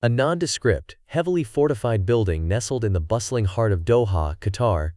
A nondescript, heavily fortified building nestled in the bustling heart of Doha, Qatar,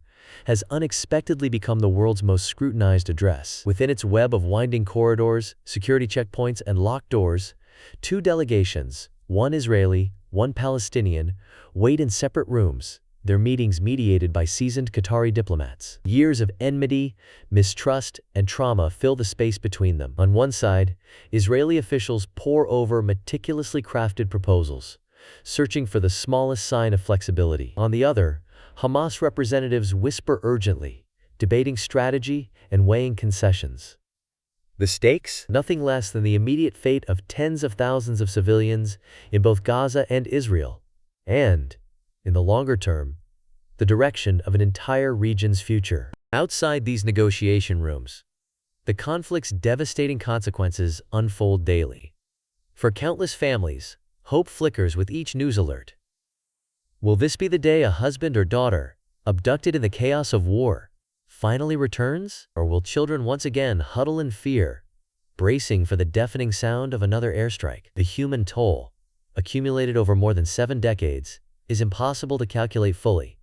has unexpectedly become the world's most scrutinized address. Within its web of winding corridors, security checkpoints, and locked doors, two delegations, one Israeli, one Palestinian, wait in separate rooms, their meetings mediated by seasoned Qatari diplomats. Years of enmity, mistrust, and trauma fill the space between them. On one side, Israeli officials pore over meticulously crafted proposals, searching for the smallest sign of flexibility. On the other, Hamas representatives whisper urgently, debating strategy and weighing concessions. The stakes? Nothing less than the immediate fate of tens of thousands of civilians in both Gaza and Israel, and, in the longer term, the direction of an entire region's future. Outside these negotiation rooms, the conflict's devastating consequences unfold daily. For countless families, hope flickers with each news alert. Will this be the day a husband or daughter, abducted in the chaos of war, finally returns? Or will children once again huddle in fear, bracing for the deafening sound of another airstrike? The human toll, accumulated over more than 7 decades, is impossible to calculate fully.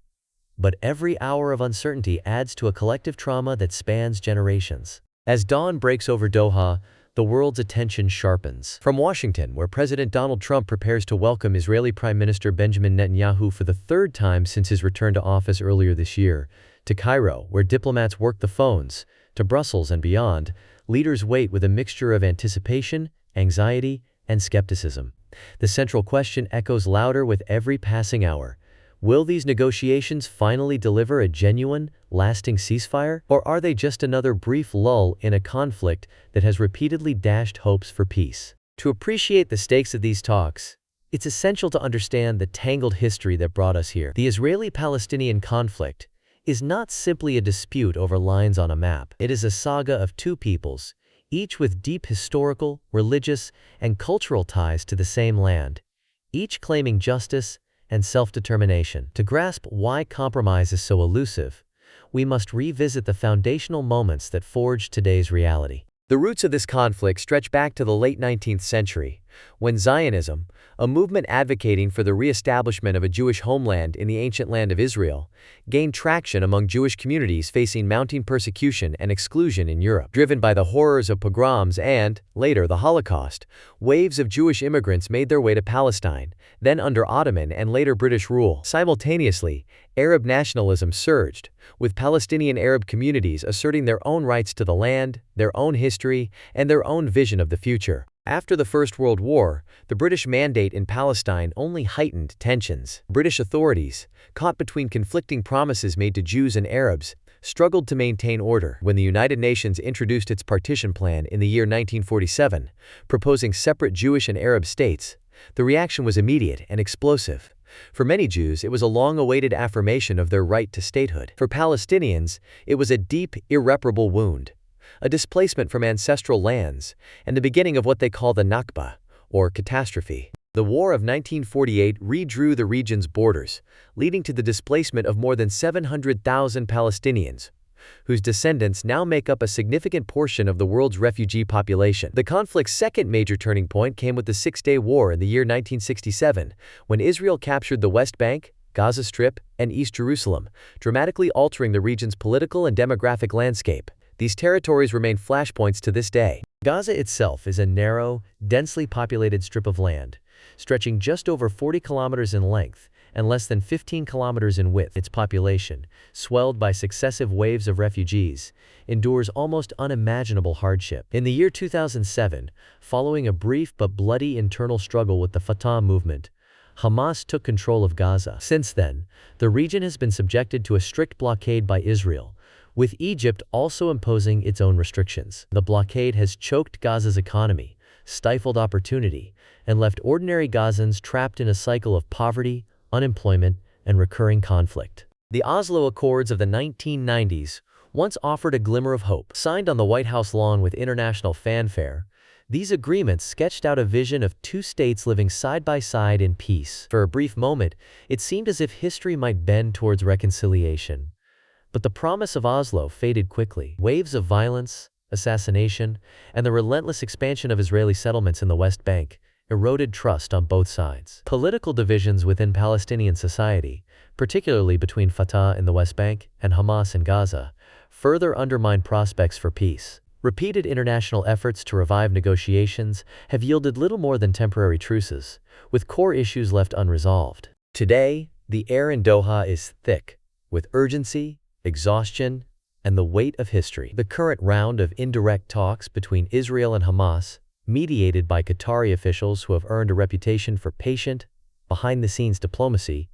But every hour of uncertainty adds to a collective trauma that spans generations. As dawn breaks over Doha, the world's attention sharpens. From Washington, where President Donald Trump prepares to welcome Israeli Prime Minister Benjamin Netanyahu for the 3rd time since his return to office earlier this year, to Cairo, where diplomats work the phones, to Brussels and beyond, leaders wait with a mixture of anticipation, anxiety, and skepticism. The central question echoes louder with every passing hour. Will these negotiations finally deliver a genuine, lasting ceasefire? Or are they just another brief lull in a conflict that has repeatedly dashed hopes for peace? To appreciate the stakes of these talks, it's essential to understand the tangled history that brought us here. The Israeli-Palestinian conflict is not simply a dispute over lines on a map. It is a saga of two peoples, each with deep historical, religious, and cultural ties to the same land, each claiming justice and self-determination. To grasp why compromise is so elusive, we must revisit the foundational moments that forged today's reality. The roots of this conflict stretch back to the late 19th century, when Zionism, a movement advocating for the re-establishment of a Jewish homeland in the ancient land of Israel, gained traction among Jewish communities facing mounting persecution and exclusion in Europe. Driven by the horrors of pogroms and, later, the Holocaust, waves of Jewish immigrants made their way to Palestine, then under Ottoman and later British rule. Simultaneously, Arab nationalism surged, with Palestinian Arab communities asserting their own rights to the land, their own history, and their own vision of the future. After the First World War, the British mandate in Palestine only heightened tensions. British authorities, caught between conflicting promises made to Jews and Arabs, struggled to maintain order. When the United Nations introduced its partition plan in the year 1947, proposing separate Jewish and Arab states, the reaction was immediate and explosive. For many Jews, it was a long-awaited affirmation of their right to statehood. For Palestinians, it was a deep, irreparable wound, a displacement from ancestral lands, and the beginning of what they call the Nakba, or catastrophe. The War of 1948 redrew the region's borders, leading to the displacement of more than 700,000 Palestinians, whose descendants now make up a significant portion of the world's refugee population. The conflict's second major turning point came with the Six-Day War in the year 1967, when Israel captured the West Bank, Gaza Strip, and East Jerusalem, dramatically altering the region's political and demographic landscape. These territories remain flashpoints to this day. Gaza itself is a narrow, densely populated strip of land, stretching just over 40 kilometers in length and less than 15 kilometers in width. Its population, swelled by successive waves of refugees, endures almost unimaginable hardship. In the year 2007, following a brief but bloody internal struggle with the Fatah movement, Hamas took control of Gaza. Since then, the region has been subjected to a strict blockade by Israel, with Egypt also imposing its own restrictions. The blockade has choked Gaza's economy, stifled opportunity, and left ordinary Gazans trapped in a cycle of poverty, unemployment, and recurring conflict. The Oslo Accords of the 1990s once offered a glimmer of hope. Signed on the White House lawn with international fanfare, these agreements sketched out a vision of two states living side by side in peace. For a brief moment, it seemed as if history might bend towards reconciliation. But the promise of Oslo faded quickly. Waves of violence, assassination, and the relentless expansion of Israeli settlements in the West Bank eroded trust on both sides. Political divisions within Palestinian society, particularly between Fatah in the West Bank and Hamas in Gaza, further undermine prospects for peace. Repeated international efforts to revive negotiations have yielded little more than temporary truces, with core issues left unresolved. Today, the air in Doha is thick, with urgency, exhaustion, and the weight of history. The current round of indirect talks between Israel and Hamas, mediated by Qatari officials who have earned a reputation for patient, behind-the-scenes diplomacy,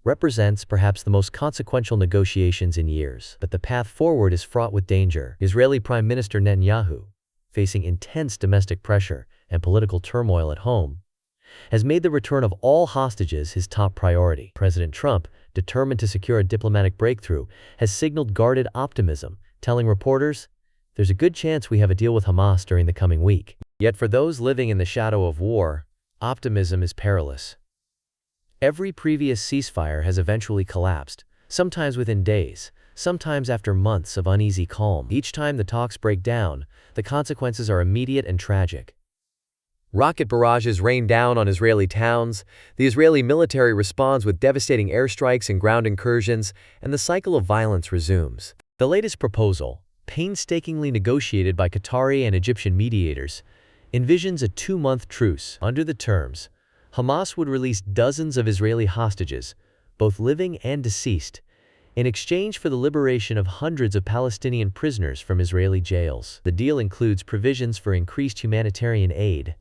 represents perhaps the most consequential negotiations in years. But the path forward is fraught with danger. Israeli Prime Minister Netanyahu, facing intense domestic pressure and political turmoil at home, has made the return of all hostages his top priority. President Trump, determined to secure a diplomatic breakthrough, has signaled guarded optimism, telling reporters, "There's a good chance we have a deal with Hamas during the coming week." Yet for those living in the shadow of war, optimism is perilous. Every previous ceasefire has eventually collapsed, sometimes within days, sometimes after months of uneasy calm. Each time the talks break down, the consequences are immediate and tragic. Rocket barrages rain down on Israeli towns, the Israeli military responds with devastating airstrikes and ground incursions, and the cycle of violence resumes. The latest proposal, painstakingly negotiated by Qatari and Egyptian mediators, envisions a 2-month truce. Under the terms, Hamas would release dozens of Israeli hostages, both living and deceased, in exchange for the liberation of hundreds of Palestinian prisoners from Israeli jails. The deal includes provisions for increased humanitarian aid,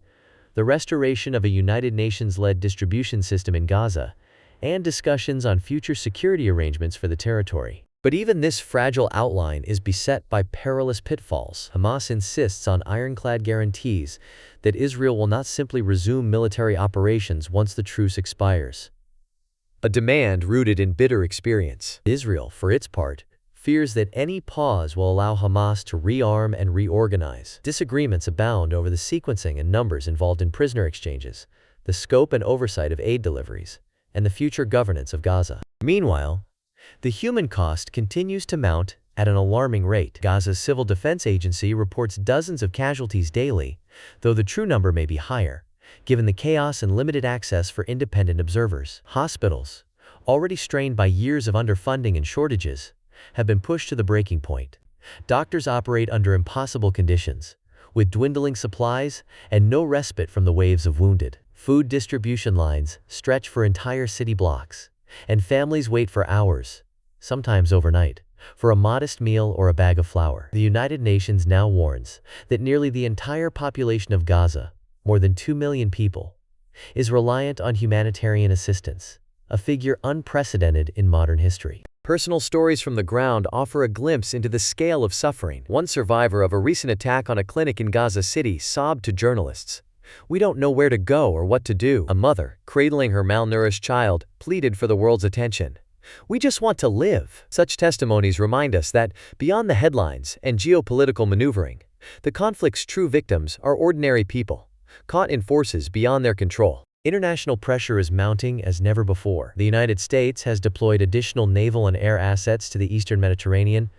the restoration of a United Nations-led distribution system in Gaza, and discussions on future security arrangements for the territory. But even this fragile outline is beset by perilous pitfalls. Hamas insists on ironclad guarantees that Israel will not simply resume military operations once the truce expires, a demand rooted in bitter experience. Israel, for its part, fears that any pause will allow Hamas to rearm and reorganize. Disagreements abound over the sequencing and numbers involved in prisoner exchanges, the scope and oversight of aid deliveries, and the future governance of Gaza. Meanwhile, the human cost continues to mount at an alarming rate. Gaza's Civil Defense Agency reports dozens of casualties daily, though the true number may be higher, given the chaos and limited access for independent observers. Hospitals, already strained by years of underfunding and shortages, have been pushed to the breaking point. Doctors operate under impossible conditions, with dwindling supplies and no respite from the waves of wounded. Food distribution lines stretch for entire city blocks, and families wait for hours, sometimes overnight, for a modest meal or a bag of flour. The United Nations now warns that nearly the entire population of Gaza, more than 2 million people, is reliant on humanitarian assistance, a figure unprecedented in modern history. Personal stories from the ground offer a glimpse into the scale of suffering. One survivor of a recent attack on a clinic in Gaza City sobbed to journalists, "We don't know where to go or what to do." A mother, cradling her malnourished child, pleaded for the world's attention. "We just want to live." Such testimonies remind us that, beyond the headlines and geopolitical maneuvering, the conflict's true victims are ordinary people, caught in forces beyond their control. International pressure is mounting as never before. The United States has deployed additional naval and air assets to the eastern Mediterranean,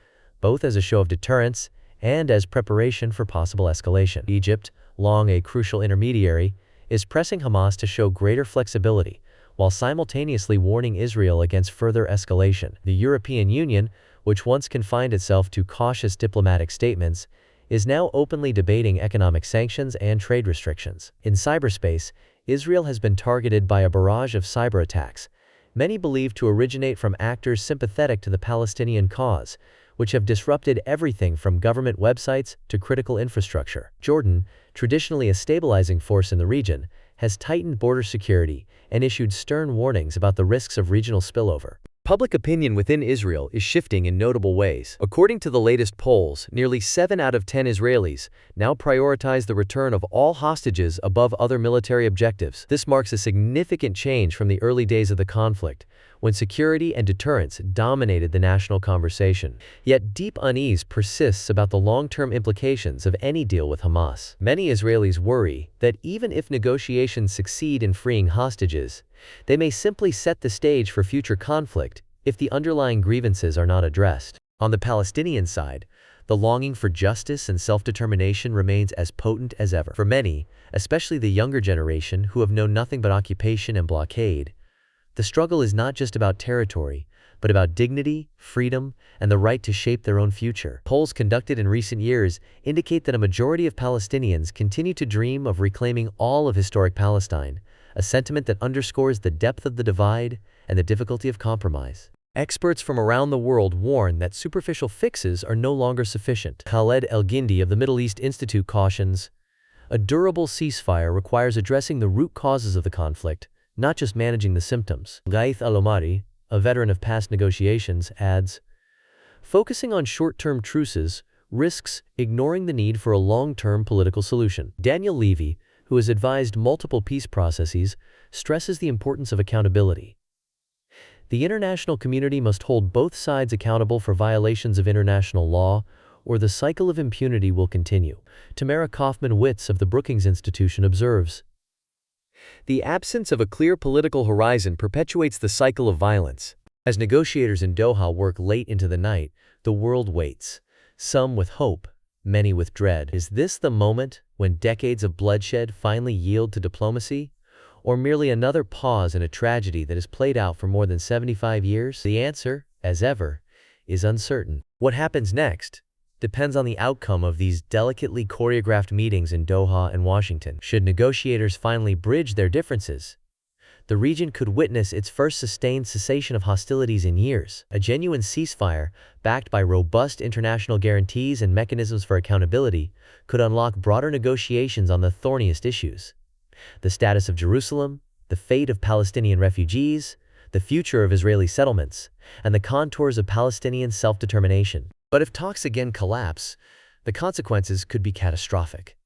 both as a show of deterrence and as preparation for possible escalation. Egypt, long a crucial intermediary, is pressing Hamas to show greater flexibility, while simultaneously warning Israel against further escalation. The European Union, which once confined itself to cautious diplomatic statements, is now openly debating economic sanctions and trade restrictions. In cyberspace, Israel has been targeted by a barrage of cyber attacks, many believed to originate from actors sympathetic to the Palestinian cause, which have disrupted everything from government websites to critical infrastructure. Jordan, traditionally a stabilizing force in the region, has tightened border security and issued stern warnings about the risks of regional spillover. Public opinion within Israel is shifting in notable ways. According to the latest polls, nearly 7 out of 10 Israelis now prioritize the return of all hostages above other military objectives. This marks a significant change from the early days of the conflict, when security and deterrence dominated the national conversation. Yet deep unease persists about the long-term implications of any deal with Hamas. Many Israelis worry that even if negotiations succeed in freeing hostages, they may simply set the stage for future conflict if the underlying grievances are not addressed. On the Palestinian side, The longing for justice and self-determination remains as potent as ever. For many, especially the younger generation who have known nothing but occupation and blockade, the struggle is not just about territory, but about dignity, freedom, and the right to shape their own future. Polls conducted in recent years indicate that a majority of Palestinians continue to dream of reclaiming all of historic Palestine, a sentiment that underscores the depth of the divide and the difficulty of compromise. Experts from around the world warn that superficial fixes are no longer sufficient. Khaled El-Gindi of the Middle East Institute cautions, "A durable ceasefire requires addressing the root causes of the conflict, not just managing the symptoms." Gaith Al-Omari, a veteran of past negotiations, adds, "Focusing on short-term truces risks ignoring the need for a long-term political solution." Daniel Levy, who has advised multiple peace processes, stresses the importance of accountability. The international community must hold both sides accountable for violations of international law, or the cycle of impunity will continue. Tamara Kaufman-Witz of the Brookings Institution observes, "The absence of a clear political horizon perpetuates the cycle of violence. As negotiators in Doha work late into the night, the world waits, some with hope, many with dread. Is this the moment when decades of bloodshed finally yield to diplomacy? Or merely another pause in a tragedy that has played out for more than 75 years? The answer, as ever, is uncertain. What happens next depends on the outcome of these delicately choreographed meetings in Doha and Washington. Should negotiators finally bridge their differences, the region could witness its first sustained cessation of hostilities in years. A genuine ceasefire, backed by robust international guarantees and mechanisms for accountability, could unlock broader negotiations on the thorniest issues: the status of Jerusalem, the fate of Palestinian refugees, the future of Israeli settlements, and the contours of Palestinian self-determination. But if talks again collapse, the consequences could be catastrophic.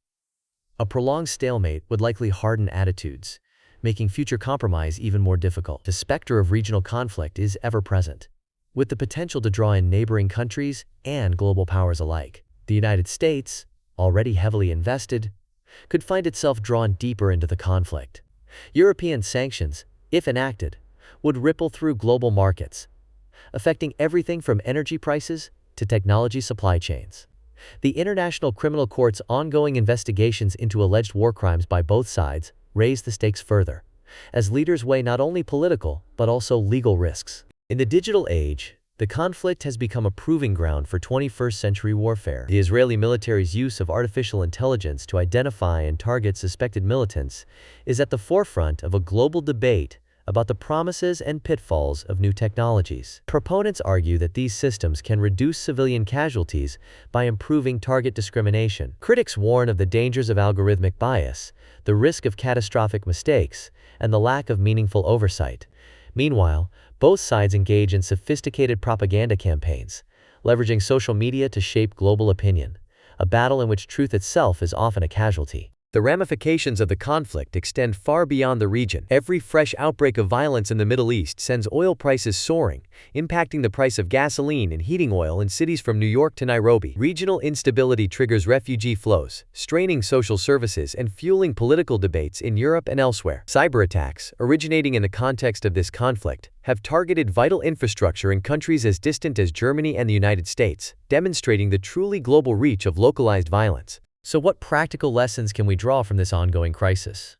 A prolonged stalemate would likely harden attitudes, making future compromise even more difficult. The specter of regional conflict is ever present, with the potential to draw in neighboring countries and global powers alike. The United States, already heavily invested, could find itself drawn deeper into the conflict. European sanctions, if enacted, would ripple through global markets, affecting everything from energy prices to technology supply chains. The International Criminal Court's ongoing investigations into alleged war crimes by both sides raise the stakes further, as leaders weigh not only political but also legal risks. In the digital age, the conflict has become a proving ground for 21st-century warfare. The Israeli military's use of artificial intelligence to identify and target suspected militants is at the forefront of a global debate about the promises and pitfalls of new technologies. Proponents argue that these systems can reduce civilian casualties by improving target discrimination. Critics warn of the dangers of algorithmic bias, the risk of catastrophic mistakes, and the lack of meaningful oversight. Meanwhile, both sides engage in sophisticated propaganda campaigns, leveraging social media to shape global opinion, a battle in which truth itself is often a casualty. The ramifications of the conflict extend far beyond the region. Every fresh outbreak of violence in the Middle East sends oil prices soaring, impacting the price of gasoline and heating oil in cities from New York to Nairobi. Regional instability triggers refugee flows, straining social services and fueling political debates in Europe and elsewhere. Cyber attacks, originating in the context of this conflict, have targeted vital infrastructure in countries as distant as Germany and the United States, demonstrating the truly global reach of localized violence. So what practical lessons can we draw from this ongoing crisis?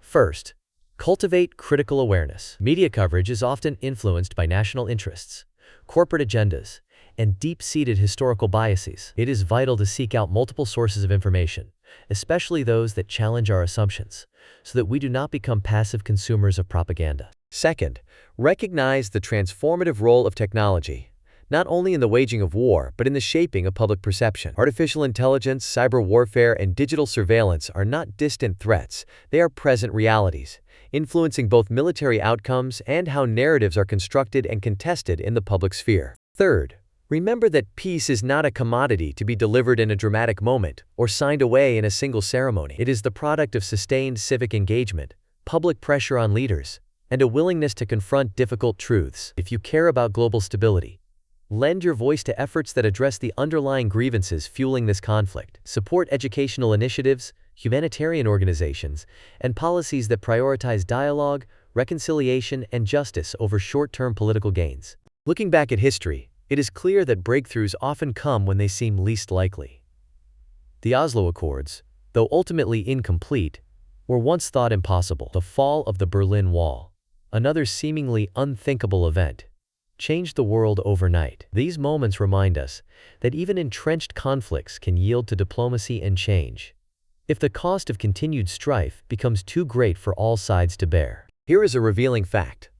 First, cultivate critical awareness. Media coverage is often influenced by national interests, corporate agendas, and deep-seated historical biases. It is vital to seek out multiple sources of information, especially those that challenge our assumptions, so that we do not become passive consumers of propaganda. Second, recognize the transformative role of technology, not only in the waging of war, but in the shaping of public perception. Artificial intelligence, cyber warfare, and digital surveillance are not distant threats, they are present realities, influencing both military outcomes and how narratives are constructed and contested in the public sphere. Third, remember that peace is not a commodity to be delivered in a dramatic moment or signed away in a single ceremony. It is the product of sustained civic engagement, public pressure on leaders, and a willingness to confront difficult truths. If you care about global stability, lend your voice to efforts that address the underlying grievances fueling this conflict. Support educational initiatives, humanitarian organizations, and policies that prioritize dialogue, reconciliation, and justice over short-term political gains. Looking back at history, It is clear that breakthroughs often come when they seem least likely. The Oslo Accords, though ultimately incomplete, were once thought impossible. The fall of the Berlin Wall, another seemingly unthinkable event, changed the world overnight. These moments remind us that even entrenched conflicts can yield to diplomacy and change, if the cost of continued strife becomes too great for all sides to bear. Here is a revealing fact.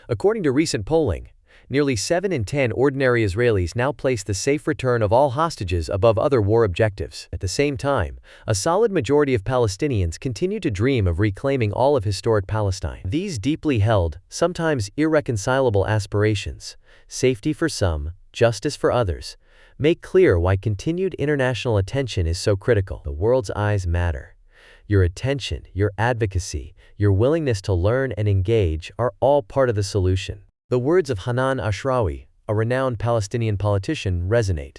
According to recent polling, nearly 7 in 10 ordinary Israelis now place the safe return of all hostages above other war objectives. At the same time, a solid majority of Palestinians continue to dream of reclaiming all of historic Palestine. These deeply held, sometimes irreconcilable aspirations, safety for some, justice for others, make clear why continued international attention is so critical. The world's eyes matter. Your attention, your advocacy, your willingness to learn and engage are all part of the solution. The words of Hanan Ashrawi, a renowned Palestinian politician, resonate.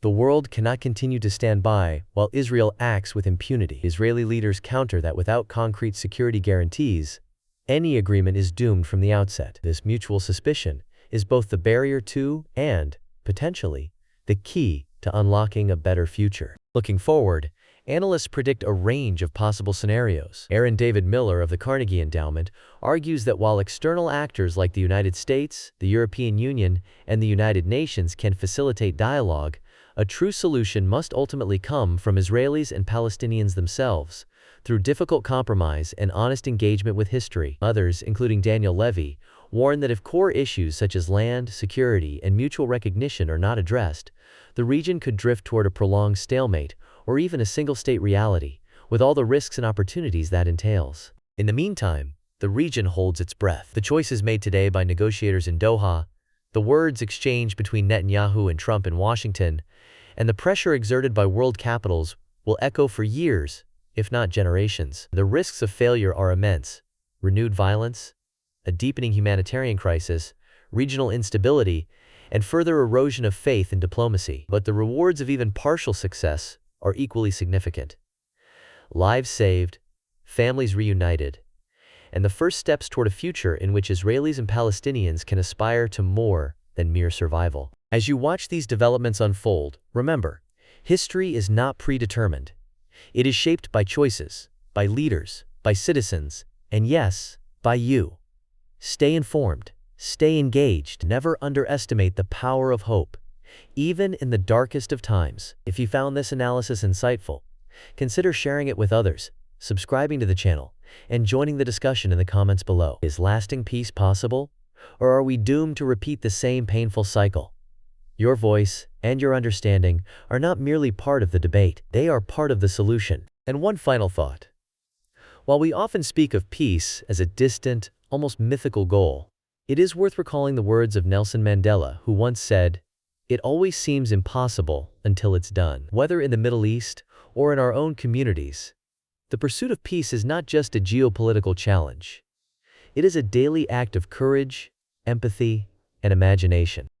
The world cannot continue to stand by while Israel acts with impunity. Israeli leaders counter that without concrete security guarantees, any agreement is doomed from the outset. This mutual suspicion is both the barrier to and, potentially, the key to unlocking a better future. Looking forward, analysts predict a range of possible scenarios. Aaron David Miller of the Carnegie Endowment argues that while external actors like the United States, the European Union, and the United Nations can facilitate dialogue, a true solution must ultimately come from Israelis and Palestinians themselves, through difficult compromise and honest engagement with history. Others, including Daniel Levy, warn that if core issues such as land, security, and mutual recognition are not addressed, the region could drift toward a prolonged stalemate or even a single-state reality, with all the risks and opportunities that entails. In the meantime, the region holds its breath. The choices made today by negotiators in Doha, the words exchanged between Netanyahu and Trump in Washington, and the pressure exerted by world capitals will echo for years, if not generations. The risks of failure are immense: renewed violence, a deepening humanitarian crisis, regional instability, and further erosion of faith in diplomacy. But the rewards of even partial success are equally significant. Lives saved, families reunited, and the first steps toward a future in which Israelis and Palestinians can aspire to more than mere survival. As you watch these developments unfold, remember, history is not predetermined. It is shaped by choices, by leaders, by citizens, and yes, by you. Stay informed, stay engaged, never underestimate the power of hope, even in the darkest of times. If you found this analysis insightful, consider sharing it with others, subscribing to the channel, and joining the discussion in the comments below. Is lasting peace possible, or are we doomed to repeat the same painful cycle? Your voice and your understanding are not merely part of the debate, they are part of the solution. And one final thought. While we often speak of peace as a distant, almost mythical goal, it is worth recalling the words of Nelson Mandela, who once said, "It always seems impossible until it's done." Whether in the Middle East or in our own communities, the pursuit of peace is not just a geopolitical challenge. It is a daily act of courage, empathy, and imagination.